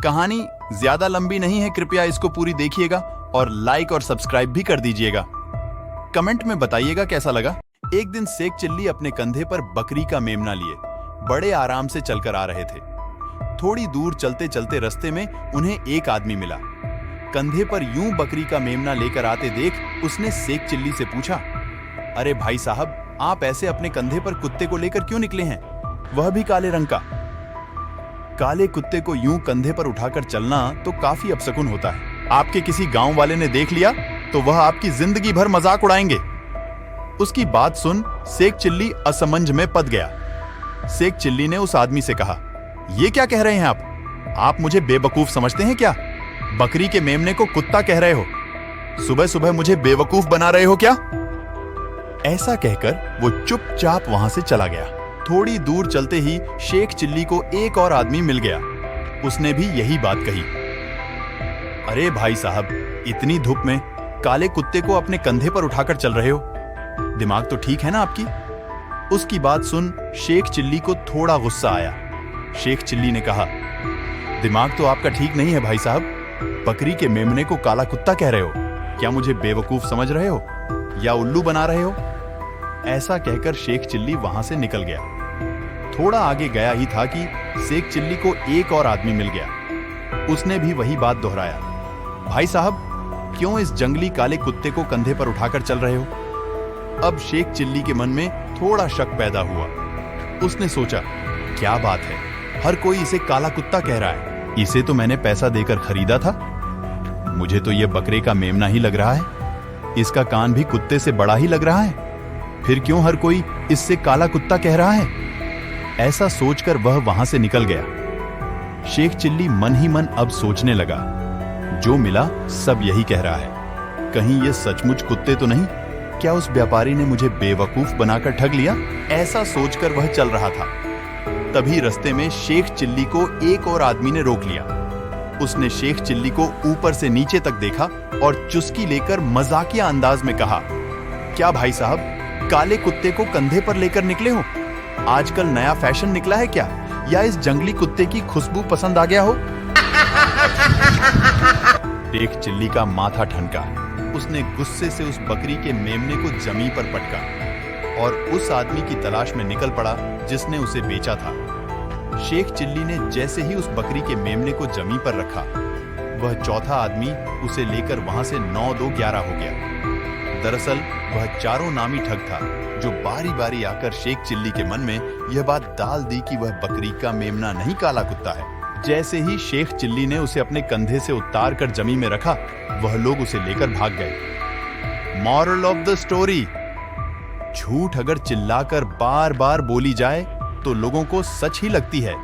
कहानी ज्यादा लंबी नहीं है, कृपया इसको पूरी देखिएगा और लाइक और सब्सक्राइब भी कर दीजिएगा। कमेंट में बताइएगा कैसा लगा। एक दिन शेख चिल्ली अपने कंधे पर बकरी का मेमना लिए बड़े आराम से चलकर आ रहे थे। थोड़ी दूर चलते चलते रास्ते में उन्हें एक आदमी मिला। कंधे पर यूं बकरी का मेमना लेकर आते देख उसने शेख चिल्ली से पूछा, अरे भाई साहब, आप ऐसे अपने कंधे पर कुत्ते को लेकर क्यों निकले हैं, वह भी काले रंग का? काले कुत्ते को यूं कंधे पर उठाकर चलना तो काफी अपशकुन होता है। आपके किसी गांव वाले ने देख लिया तो वह आपकी जिंदगी भर मजाक उड़ाएंगे। उसकी बात सुन शेख चिल्ली असमंज में पड़ गया। शेख चिल्ली ने उस आदमी से कहा, ये क्या कह रहे हैं आप मुझे बेवकूफ समझते हैं क्या? बकरी के मेमने को कुत्ता कह रहे हो? सुबह सुबह मुझे बेवकूफ बना रहे हो क्या? ऐसा कहकर वो चुपचाप वहां से चला गया। थोड़ी दूर चलते ही शेख चिल्ली को एक और आदमी मिल गया। उसने भी यही बात कही, अरे भाई साहब, इतनी धूप में काले कुत्ते को अपने कंधे पर उठाकर चल रहे हो, दिमाग तो ठीक है ना आपकी? उसकी बात सुन शेख चिल्ली को थोड़ा गुस्सा आया। शेख चिल्ली ने कहा, दिमाग तो आपका ठीक नहीं है भाई साहब, बकरी के मेमने को काला कुत्ता कह रहे हो? क्या मुझे बेवकूफ समझ रहे हो या उल्लू बना रहे हो? ऐसा कहकर शेख चिल्ली वहां से निकल गया। थोड़ा आगे गया ही था कि शेख चिल्ली को एक और आदमी मिल गया। उसने भी वही बात दोहराया, भाई साहब, क्यों इस जंगली काले कुत्ते को कंधे पर उठाकर चल रहे हो? अब शेख चिल्ली के मन में थोड़ा शक पैदा हुआ। उसने सोचा, क्या बात है, हर कोई इसे काला कुत्ता कह रहा है, इसे तो मैंने पैसा देकर खरीदा था, मुझे तो यह बकरे का मेमना ही लग रहा है, इसका कान भी कुत्ते से बड़ा ही लग रहा है, फिर क्यों हर कोई इससे काला कुत्ता कह रहा है? ऐसा सोचकर वह वहां से निकल गया। शेख चिल्ली मन ही मन अब सोचने लगा, जो मिला सब यही कह रहा है, कहीं ये सचमुच कुत्ते तो नहीं? क्या उस व्यापारी ने मुझे बेवकूफ बनाकर ठग लिया? ऐसा सोचकर वह चल रहा था। तभी रास्ते में शेख चिल्ली को एक और आदमी ने रोक लिया। उसने शेख चिल्ली को ऊपर से नीचे तक देखा और चुस्की लेकर मजाकिया अंदाज में कहा, क्या भाई साहब, काले कुत्ते को कंधे पर लेकर निकले हो? आजकल नया फैशन निकला है क्या, या इस जंगली कुत्ते की खुशबू पसंद आ गया हो? शेख चिल्ली का माथा ठनका। उसने गुस्से से उस बकरी के मेमने को जमीन पर पटका और उस आदमी की तलाश में निकल पड़ा जिसने उसे बेचा था। शेख चिल्ली ने जैसे ही उस बकरी के मेमने को जमीन पर रखा, वह चौथा आदमी उसे लेकर वहां से 9-2-11 हो गया। दरअसल वह चारों नामी ठग था, जो बारी बारी आकर शेख चिल्ली के मन में यह बात डाल दी कि वह बकरी का मेमना नहीं काला कुत्ता है। जैसे ही शेख चिल्ली ने उसे अपने कंधे से उतार कर जमीन में रखा, वह लोग उसे लेकर भाग गए। मॉरल ऑफ द स्टोरी, झूठ अगर चिल्लाकर बार बार बोली जाए तो लोगों को सच ही लगती है।